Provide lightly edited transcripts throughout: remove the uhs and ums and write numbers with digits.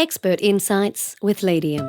Expert Insights with Leadium.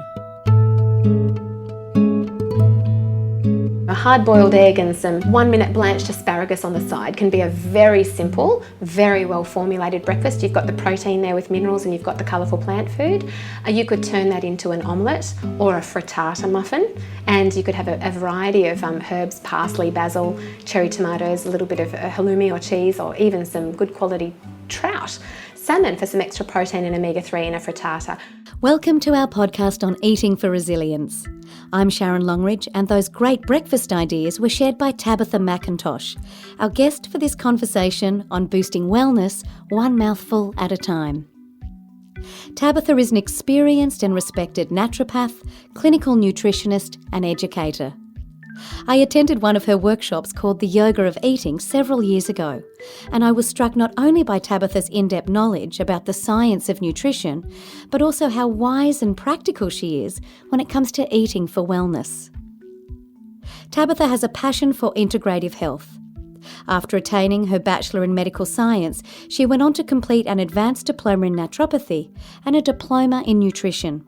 A hard-boiled egg and some 1-minute blanched asparagus on the side can be a very simple, very well-formulated breakfast. You've got the protein there with minerals and you've got the colourful plant food. You could turn that into an omelette or a frittata muffin, and you could have a variety of herbs, parsley, basil, cherry tomatoes, a little bit of halloumi or cheese, or even some good quality trout. Salmon for some extra protein and omega-3 in a frittata. Welcome to our podcast on eating for resilience. I'm Sharon Longridge, and those great breakfast ideas were shared by Tabitha McIntosh, our guest for this conversation on boosting wellness one mouthful at a time. Tabitha is an experienced and respected naturopath, clinical nutritionist and educator. I attended one of her workshops called The Yoga of Eating several years ago, and I was struck not only by Tabitha's in-depth knowledge about the science of nutrition, but also how wise and practical she is when it comes to eating for wellness. Tabitha has a passion for integrative health. After attaining her Bachelor in Medical Science, she went on to complete an advanced diploma in naturopathy and a diploma in nutrition.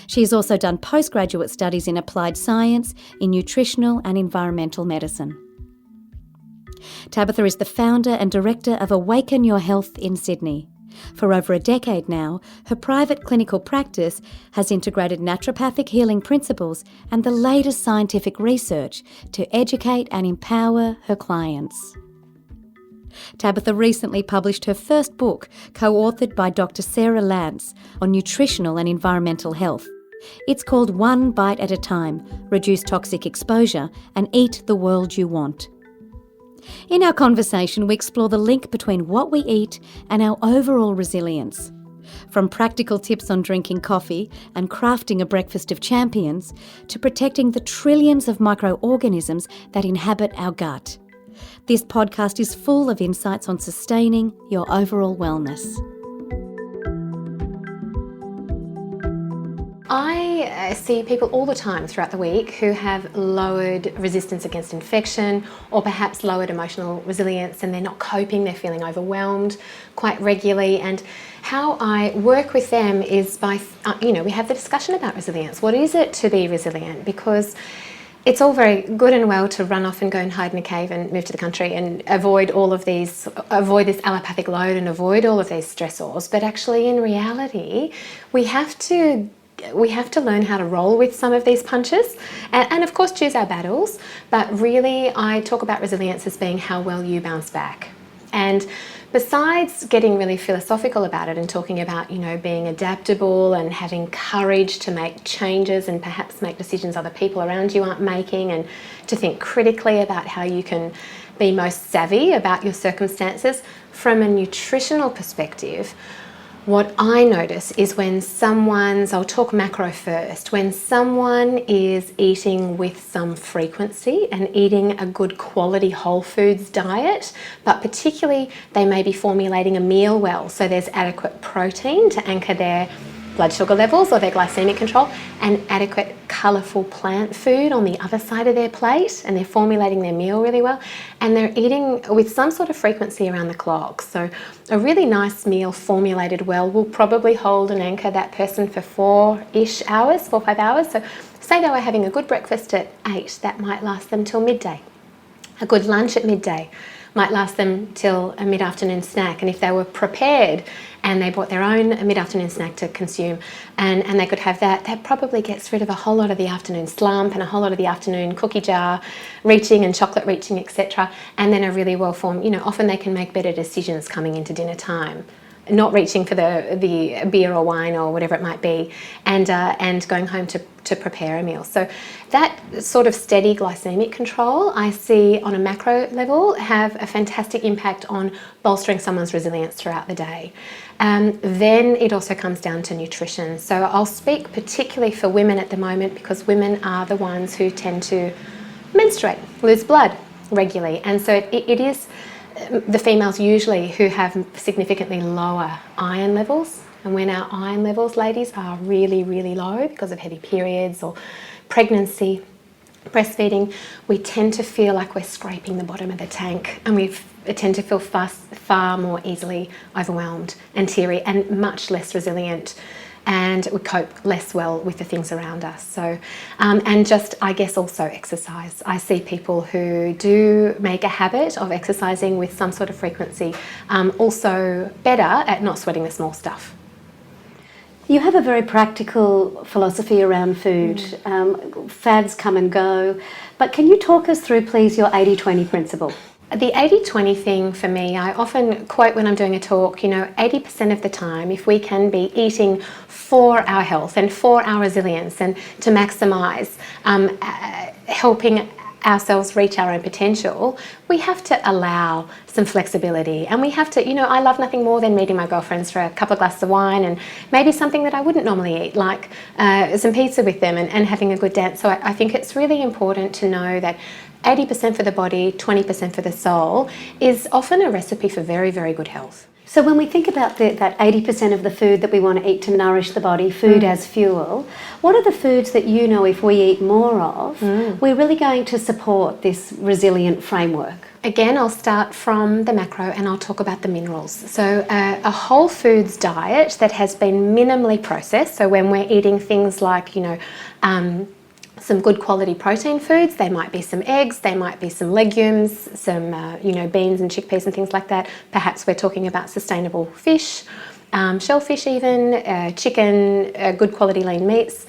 She has also done postgraduate studies in applied science, in nutritional and environmental medicine. Tabitha is the founder and director of Awaken Your Health in Sydney. For over a decade now, her private clinical practice has integrated naturopathic healing principles and the latest scientific research to educate and empower her clients. Tabitha recently published her first book, co-authored by Dr. Sarah Lance, on nutritional and environmental health. It's called One Bite at a Time, Reduce Toxic Exposure and Eat the World You Want. In our conversation, we explore the link between what we eat and our overall resilience. From practical tips on drinking coffee and crafting a breakfast of champions, to protecting the trillions of microorganisms that inhabit our gut. This podcast is full of insights on sustaining your overall wellness. I see people all the time throughout the week who have lowered resistance against infection or perhaps lowered emotional resilience, and they're not coping, they're feeling overwhelmed quite regularly. And how I work with them is by, we have the discussion about resilience. What is it to be resilient? Because it's all very good and well to run off and go and hide in a cave and move to the country and avoid this allopathic load and avoid all of these stressors. But actually, in reality, we have to learn how to roll with some of these punches and of course choose our battles. But really, I talk about resilience as being how well you bounce back. And besides getting really philosophical about it and talking about, being adaptable and having courage to make changes and perhaps make decisions other people around you aren't making, and to think critically about how you can be most savvy about your circumstances, from a nutritional perspective, what I notice is I'll talk macro first, when someone is eating with some frequency and eating a good quality whole foods diet, but particularly they may be formulating a meal well, so there's adequate protein to anchor their blood sugar levels or their glycemic control, and adequate colourful plant food on the other side of their plate, and they're formulating their meal really well, and they're eating with some sort of frequency around the clock. So a really nice meal formulated well will probably hold and anchor that person for 4-5 hours. So say they were having a good breakfast at 8, that might last them till midday. A good lunch at midday might last them till a mid-afternoon snack. And if they were prepared and they bought their own mid-afternoon snack to consume and they could have that probably gets rid of a whole lot of the afternoon slump and a whole lot of the afternoon cookie jar reaching and chocolate reaching, etc. And then a really well-formed, often they can make better decisions coming into dinner time, not reaching for the beer or wine or whatever it might be, and going home to prepare a meal. So that sort of steady glycemic control, I see on a macro level, have a fantastic impact on bolstering someone's resilience throughout the day. Then it also comes down to nutrition. So I'll speak particularly for women at the moment, because women are the ones who tend to menstruate, lose blood regularly, and so it is the females usually who have significantly lower iron levels. And when our iron levels, ladies, are really, really low because of heavy periods or pregnancy, breastfeeding, we tend to feel like we're scraping the bottom of the tank, and we tend to feel far more easily overwhelmed and teary and much less resilient and we cope less well with the things around us. So, and just, I guess, also exercise. I see people who do make a habit of exercising with some sort of frequency, also better at not sweating the small stuff. You have a very practical philosophy around food. Fads come and go. But can you talk us through, please, your 80-20 principle? The 80-20 thing for me, I often quote when I'm doing a talk, 80% of the time, if we can be eating for our health and for our resilience and to maximise helping ourselves reach our own potential, we have to allow some flexibility, and we have to, I love nothing more than meeting my girlfriends for a couple of glasses of wine and maybe something that I wouldn't normally eat, like some pizza with them and having a good dance. So I think it's really important to know that 80% for the body, 20% for the soul is often a recipe for very, very good health. So when we think about that 80% of the food that we want to eat to nourish the body, food as fuel, what are the foods that if we eat more of, we're really going to support this resilient framework? Again, I'll start from the macro and I'll talk about the minerals. So a whole foods diet that has been minimally processed, so when we're eating things like, some good quality protein foods, they might be some eggs, they might be some legumes, some beans and chickpeas and things like that. Perhaps we're talking about sustainable fish, shellfish even, chicken, good quality lean meats.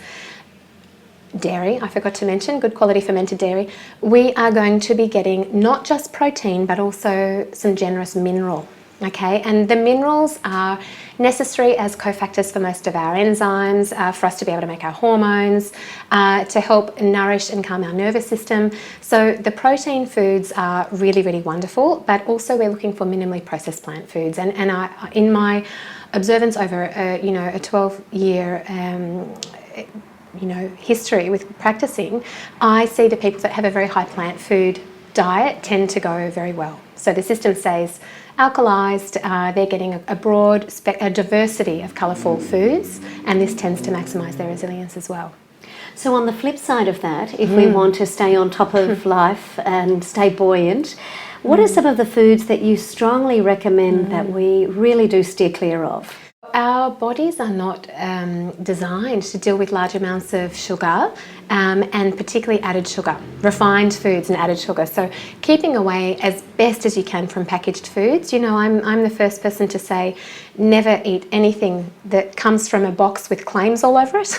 Dairy, I forgot to mention, good quality fermented dairy. We are going to be getting not just protein but also some generous mineral. Okay, and the minerals are necessary as cofactors for most of our enzymes, for us to be able to make our hormones, to help nourish and calm our nervous system. So the protein foods are really, really wonderful, but also we're looking for minimally processed plant foods. And I, in my observance over a 12-year history with practicing, I see the people that have a very high plant food diet tend to go very well. So the system stays alkalized, they're getting a broad diversity of colourful foods, and this tends to maximise their resilience as well. So on the flip side of that, if we want to stay on top of life and stay buoyant, what are some of the foods that you strongly recommend that we really do steer clear of? Our bodies are not designed to deal with large amounts of sugar, and particularly added sugar, refined foods and added sugar. So keeping away as best as you can from packaged foods. I'm the first person to say never eat anything that comes from a box with claims all over it.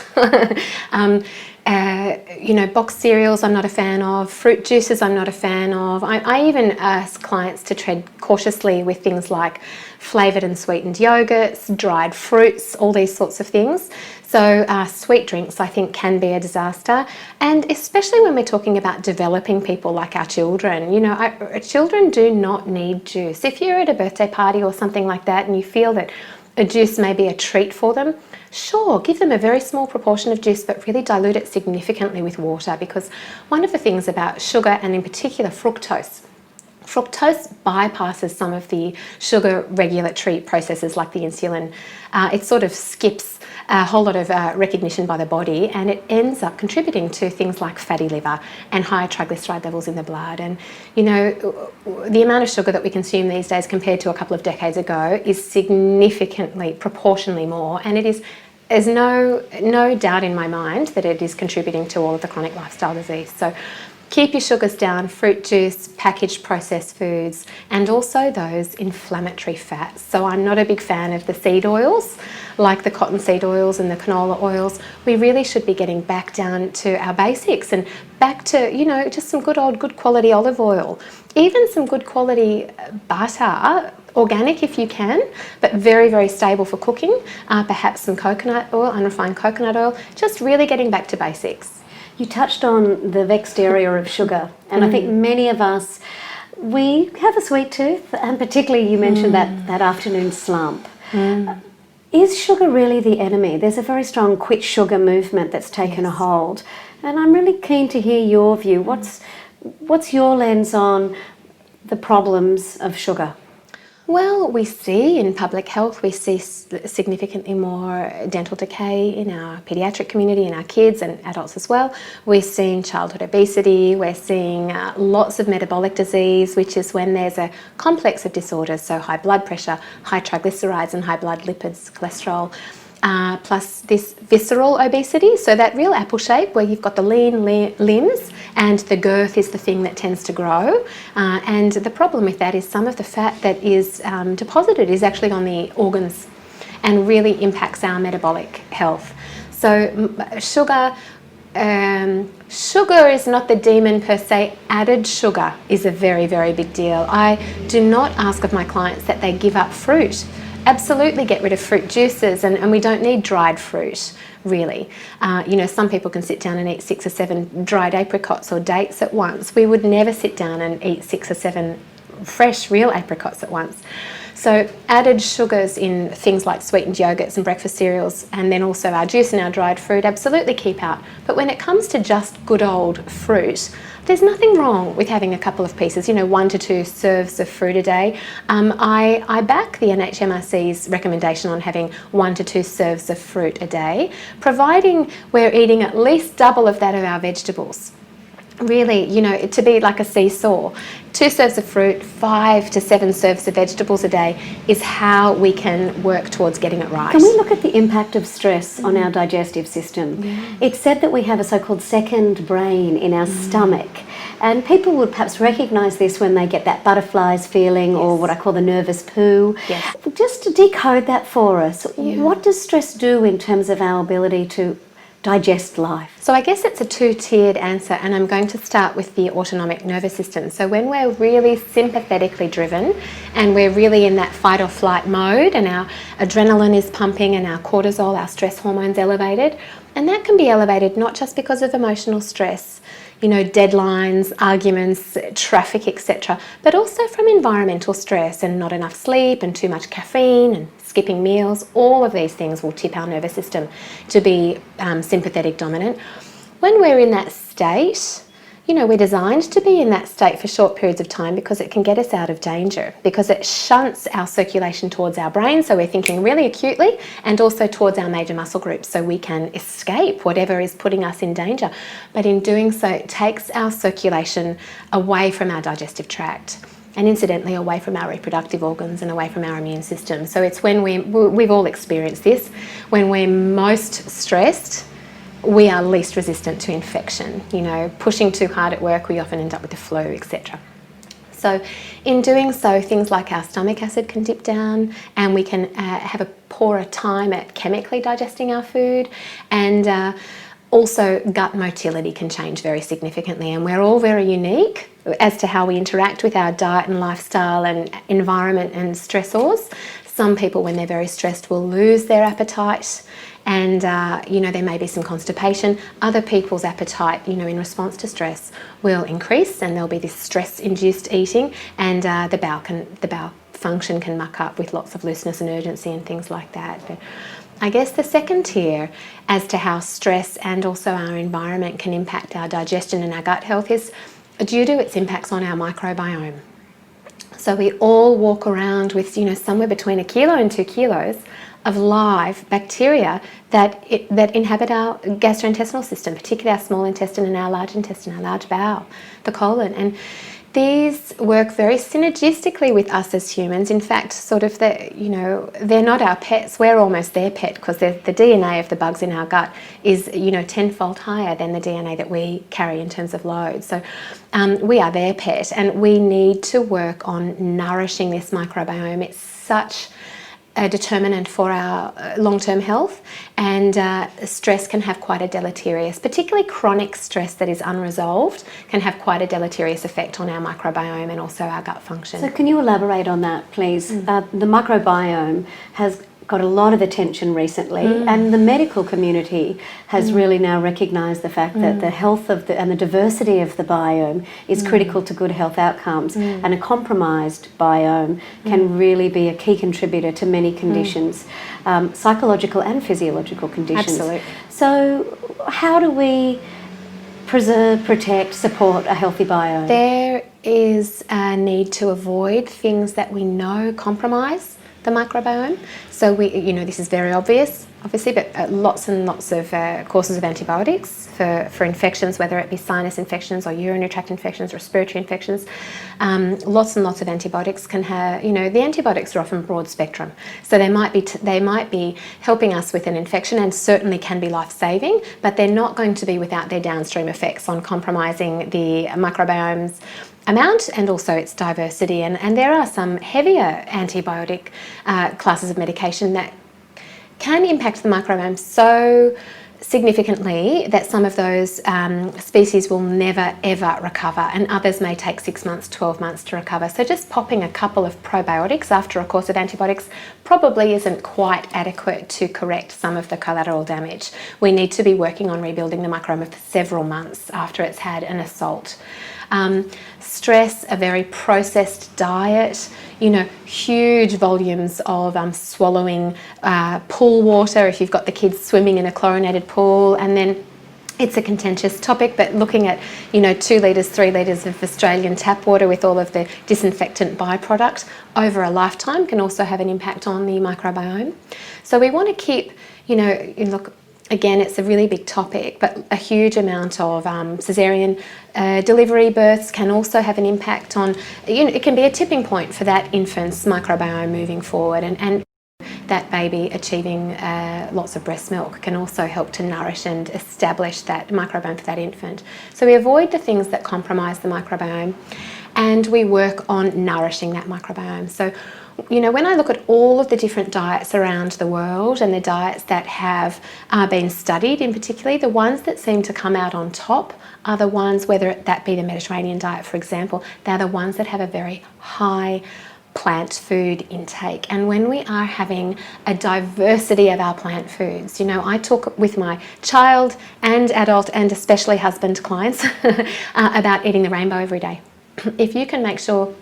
Boxed cereals I'm not a fan of, fruit juices I'm not a fan of. I even ask clients to tread cautiously with things like flavoured and sweetened yogurts, dried fruits, all these sorts of things. So sweet drinks I think can be a disaster, and especially when we're talking about developing people like our children. Children do not need juice. If you're at a birthday party or something like that and you feel that a juice may be a treat for them, sure, give them a very small proportion of juice, but really dilute it significantly with water, because one of the things about sugar, and in particular fructose bypasses some of the sugar regulatory processes like the insulin. It sort of skips a whole lot of recognition by the body, and it ends up contributing to things like fatty liver and high triglyceride levels in the blood. And the amount of sugar that we consume these days compared to a couple of decades ago is significantly, proportionally more, and it is. There's no doubt in my mind that it is contributing to all of the chronic lifestyle disease. So keep your sugars down, fruit juice, packaged processed foods, and also those inflammatory fats. So I'm not a big fan of the seed oils, like the cottonseed oils and the canola oils. We really should be getting back down to our basics and back to, just some good quality olive oil. Even some good quality butter, organic if you can, but very, very stable for cooking. Perhaps some coconut oil, unrefined coconut oil, just really getting back to basics. You touched on the vexed area of sugar, and I think many of us, we have a sweet tooth, and particularly you mentioned that afternoon slump. Is sugar really the enemy? There's a very strong quit sugar movement that's taken a hold, and I'm really keen to hear your view. What's your lens on the problems of sugar? Well, we see in public health, we see significantly more dental decay in our paediatric community, in our kids and adults as well. We're seeing childhood obesity, we're seeing lots of metabolic disease, which is when there's a complex of disorders, so high blood pressure, high triglycerides and high blood lipids, cholesterol. plus this visceral obesity, so that real apple shape where you've got the lean limbs and the girth is the thing that tends to grow. And the problem with that is some of the fat that is deposited is actually on the organs and really impacts our metabolic health. So sugar is not the demon per se. Added sugar is a very, very big deal. I do not ask of my clients that they give up fruit. Absolutely get rid of fruit juices, and we don't need dried fruit, really. Some people can sit down and eat 6 or 7 dried apricots or dates at once. We would never sit down and eat 6 or 7 fresh, real apricots at once. So added sugars in things like sweetened yogurts and breakfast cereals, and then also our juice and our dried fruit, absolutely keep out. But when it comes to just good old fruit, there's nothing wrong with having a couple of pieces, 1 to 2 serves of fruit a day. I back the NHMRC's recommendation on having 1 to 2 serves of fruit a day, providing we're eating at least double of that of our vegetables. Really, to be like a seesaw. 2 serves of fruit, 5 to 7 serves of vegetables a day is how we can work towards getting it right. Can we look at the impact of stress on our digestive system? It's said that we have a so-called second brain in our stomach, and people would perhaps recognise this when they get that butterflies feeling or what I call the nervous poo. Yes. Just to decode that for us, what does stress do in terms of our ability to digest life? So I guess it's a 2-tiered answer, and I'm going to start with the autonomic nervous system. So when we're really sympathetically driven and we're really in that fight or flight mode and our adrenaline is pumping and our cortisol, our stress hormones elevated, and that can be elevated not just because of emotional stress, deadlines, arguments, traffic, etc., but also from environmental stress and not enough sleep and too much caffeine and skipping meals. All of these things will tip our nervous system to be sympathetic dominant. When we're in that state, we're designed to be in that state for short periods of time because it can get us out of danger, because it shunts our circulation towards our brain, so we're thinking really acutely, and also towards our major muscle groups so we can escape whatever is putting us in danger. But in doing so, it takes our circulation away from our digestive tract, and incidentally away from our reproductive organs and away from our immune system. So it's when we've all experienced this, when we're most stressed, we are least resistant to infection. Pushing too hard at work, we often end up with the flu, etc. So in doing so, things like our stomach acid can dip down, and we can have a poorer time at chemically digesting our food, and also gut motility can change very significantly, and we're all very unique as to how we interact with our diet and lifestyle and environment and stressors. Some people, when they're very stressed, will lose their appetite, and there may be some constipation. Other people's appetite, in response to stress, will increase, and there'll be this stress-induced eating, and the bowel function can muck up with lots of looseness and urgency and things like that. But I guess the second tier as to how stress and also our environment can impact our digestion and our gut health is due to its impacts on our microbiome. So we all walk around with, somewhere between 1 kilo and 2 kilos of live bacteria that inhabit our gastrointestinal system, particularly our small intestine and our large intestine, our large bowel, the colon. And these work very synergistically with us as humans. In fact, they're not our pets. We're almost their pet, because the DNA of the bugs in our gut is, tenfold higher than the DNA that we carry in terms of load. So we are their pet, and we need to work on nourishing this microbiome. It's such a determinant for our long-term health, and stress can have quite a deleterious, particularly chronic stress that is unresolved, can have quite a deleterious effect on our microbiome and also our gut function. So can you elaborate on that, please? The microbiome has got a lot of attention recently, and the medical community has really now recognised the fact that the health of and the diversity of the biome is critical to good health outcomes, and a compromised biome can really be a key contributor to many conditions, psychological and physiological conditions. Absolutely. So how do we preserve, protect, support a healthy biome? There is a need to avoid things that we know compromise the microbiome. So this is very obvious: obviously, but lots and lots of courses of antibiotics for infections, whether it be sinus infections or urinary tract infections, respiratory infections. Lots and lots of antibiotics can have, the antibiotics are often broad spectrum. So they might be helping us with an infection and certainly can be life-saving, but they're not going to be without their downstream effects on compromising the microbiome's amount and also its diversity. And there are some heavier antibiotic classes of medication that can impact the microbiome so significantly that some of those species will never ever recover, and others may take 6 months, 12 months to recover. So just popping a couple of probiotics after a course of antibiotics probably isn't quite adequate to correct some of the collateral damage. We need to be working on rebuilding the microbiome for several months after it's had an assault. Stress, a very processed diet, huge volumes of swallowing pool water if you've got the kids swimming in a chlorinated pool, and then it's a contentious topic, but looking at 2 litres, 3 litres of Australian tap water with all of the disinfectant byproduct over a lifetime can also have an impact on the microbiome. So we want to keep, look, again, it's a really big topic, but a huge amount of caesarean delivery births can also have an impact on, it can be a tipping point for that infant's microbiome moving forward, and that baby achieving lots of breast milk can also help to nourish and establish that microbiome for that infant. So we avoid the things that compromise the microbiome, and we work on nourishing that microbiome. So when I look at all of the different diets around the world and the diets that have been studied in particular, the ones that seem to come out on top are the ones, whether that be the Mediterranean diet, for example, they're the ones that have a very high plant food intake. And when we are having a diversity of our plant foods, I talk with my child and adult and especially husband clients about eating the rainbow every day. If you can make sure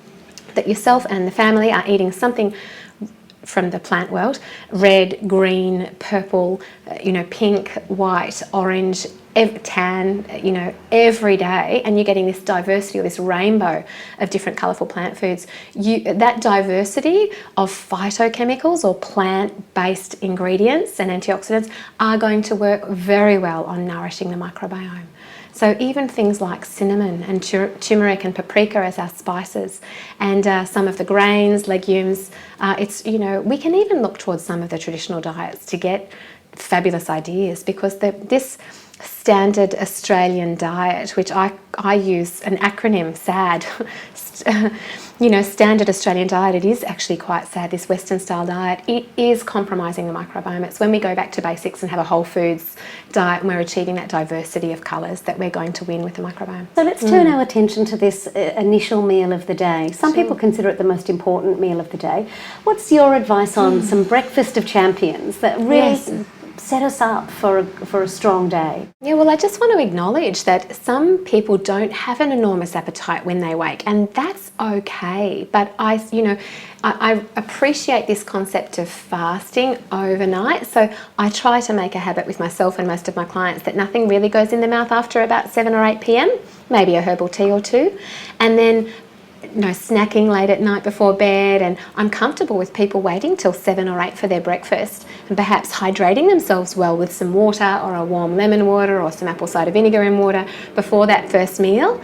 that yourself and the family are eating something from the plant world, red, green, purple, pink, white, orange, tan, every day, and you're getting this diversity or this rainbow of different colourful plant foods, that diversity of phytochemicals or plant-based ingredients and antioxidants are going to work very well on nourishing the microbiome. So even things like cinnamon and turmeric and paprika as our spices, and some of the grains, legumes, we can even look towards some of the traditional diets to get fabulous ideas, because this standard Australian diet, which I use an acronym, SAD, standard Australian diet, it is actually quite sad, this Western style diet, it is compromising the microbiome. It's when we go back to basics and have a whole foods diet and we're achieving that diversity of colours that we're going to win with the microbiome. So let's turn our attention to this initial meal of the day. Some people consider it the most important meal of the day. What's your advice on some breakfast of champions that really set us up for a strong day? Yeah, well, I just want to acknowledge that some people don't have an enormous appetite when they wake, and that's okay. But I appreciate this concept of fasting overnight, so I try to make a habit with myself and most of my clients that nothing really goes in the mouth after about 7 or 8 p.m, maybe a herbal tea or two, and then snacking late at night before bed. And I'm comfortable with people waiting till 7 or 8 for their breakfast and perhaps hydrating themselves well with some water or a warm lemon water or some apple cider vinegar in water before that first meal.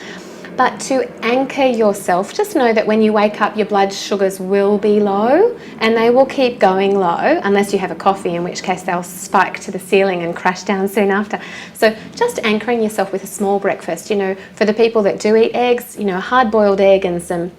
But to anchor yourself, just know that when you wake up, your blood sugars will be low, and they will keep going low unless you have a coffee, in which case they'll spike to the ceiling and crash down soon after. So just anchoring yourself with a small breakfast. For the people that do eat eggs, a hard-boiled egg and some,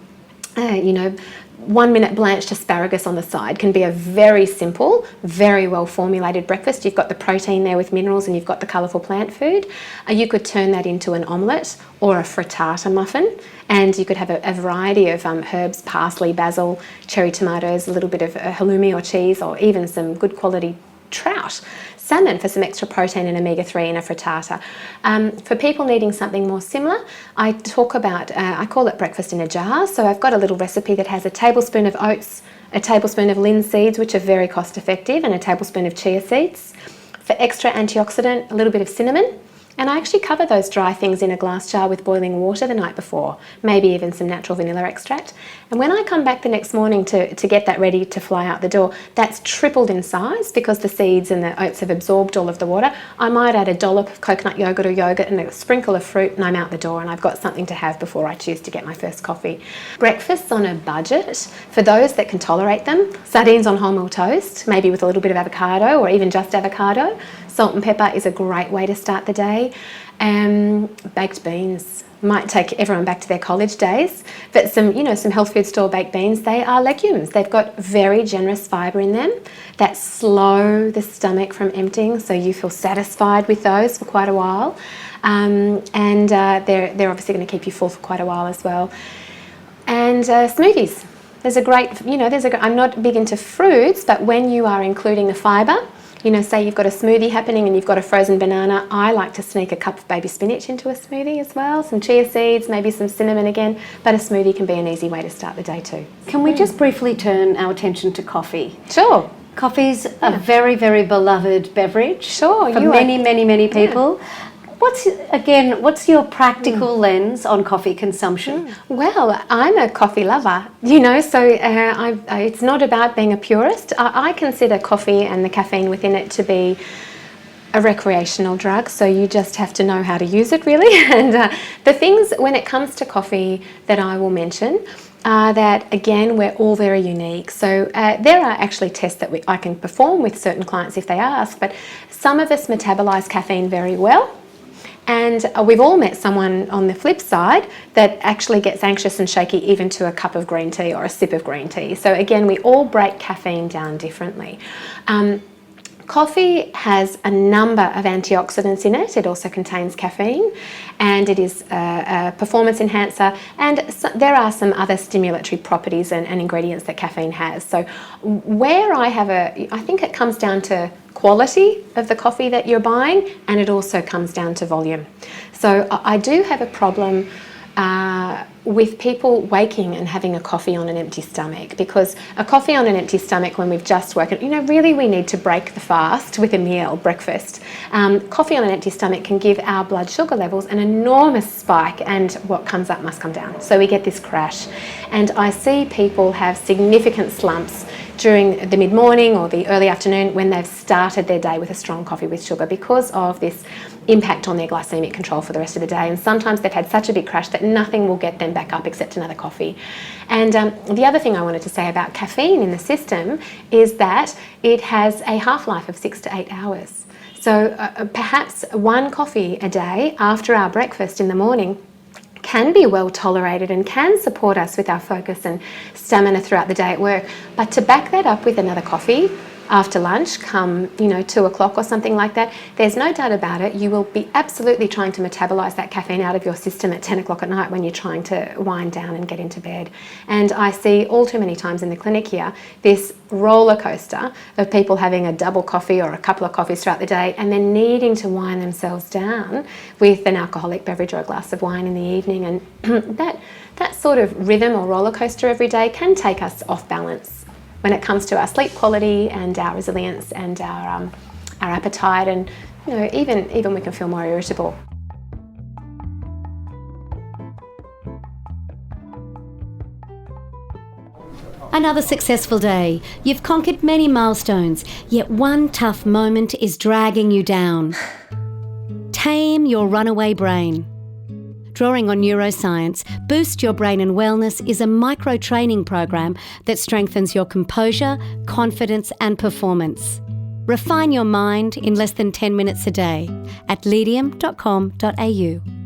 1-minute blanched asparagus on the side can be a very simple, very well formulated breakfast. You've got the protein there with minerals and you've got the colourful plant food. You could turn that into an omelette or a frittata muffin, and you could have a variety of herbs, parsley, basil, cherry tomatoes, a little bit of halloumi or cheese, or even some good quality trout, salmon for some extra protein and omega-3 in a frittata. For people needing something more similar, I talk about, I call it breakfast in a jar. So I've got a little recipe that has a tablespoon of oats, a tablespoon of linseeds, which are very cost effective, and a tablespoon of chia seeds. For extra antioxidant, a little bit of cinnamon, And I actually cover those dry things in a glass jar with boiling water the night before, maybe even some natural vanilla extract. And when I come back the next morning to get that ready to fly out the door, that's tripled in size because the seeds and the oats have absorbed all of the water. I might add a dollop of coconut yogurt or yogurt and a sprinkle of fruit, and I'm out the door and I've got something to have before I choose to get my first coffee. Breakfasts on a budget, for those that can tolerate them, sardines on wholemeal toast, maybe with a little bit of avocado or even just avocado. Salt and pepper is a great way to start the day. Baked beans might take everyone back to their college days, but some health food store baked beans, they are legumes. They've got very generous fibre in them that slow the stomach from emptying, so you feel satisfied with those for quite a while. They're obviously going to keep you full for quite a while as well. And smoothies. I'm not big into fruits, but when you are including the fibre, say you've got a smoothie happening and you've got a frozen banana, I like to sneak a cup of baby spinach into a smoothie as well, some chia seeds, maybe some cinnamon again, but a smoothie can be an easy way to start the day too. Can we just briefly turn our attention to coffee? Sure. Coffee's a very, very beloved beverage for many people. What's your practical lens on coffee consumption? Well, I'm a coffee lover, so it's not about being a purist. I consider coffee and the caffeine within it to be a recreational drug, so you just have to know how to use it really. And the things when it comes to coffee that I will mention are that, again, we're all very unique. So there are actually tests that I can perform with certain clients if they ask, but some of us metabolise caffeine very well. And we've all met someone on the flip side that actually gets anxious and shaky even to a cup of green tea or a sip of green tea. So again, we all break caffeine down differently. Coffee has a number of antioxidants in it. It also contains caffeine, and it is a performance enhancer, and there are some other stimulatory properties and ingredients that caffeine has. So where I think it comes down to quality of the coffee that you're buying, and it also comes down to volume. So I do have a problem with people waking and having a coffee on an empty stomach, because a coffee on an empty stomach when we've just woken, really we need to break the fast with a meal, breakfast. Coffee on an empty stomach can give our blood sugar levels an enormous spike, and what comes up must come down. So we get this crash. And I see people have significant slumps during the mid-morning or the early afternoon when they've started their day with a strong coffee with sugar because of this impact on their glycemic control for the rest of the day. And sometimes they've had such a big crash that nothing will get them back up except another coffee. And the other thing I wanted to say about caffeine in the system is that it has a half-life of 6 to 8 hours. So perhaps one coffee a day after our breakfast in the morning can be well tolerated and can support us with our focus and stamina throughout the day at work. But to back that up with another coffee after lunch, come 2 o'clock or something like that, there's no doubt about it, you will be absolutely trying to metabolise that caffeine out of your system at 10 o'clock at night when you're trying to wind down and get into bed. And I see all too many times in the clinic here this roller coaster of people having a double coffee or a couple of coffees throughout the day and then needing to wind themselves down with an alcoholic beverage or a glass of wine in the evening. And that sort of rhythm or roller coaster every day can take us off balance when it comes to our sleep quality and our resilience and our appetite, and even we can feel more irritable. Another successful day. You've conquered many milestones, yet one tough moment is dragging you down. Tame your runaway brain. Drawing on neuroscience, Boost Your Brain and Wellness is a micro-training program that strengthens your composure, confidence and performance. Refine your mind in less than 10 minutes a day at leadium.com.au.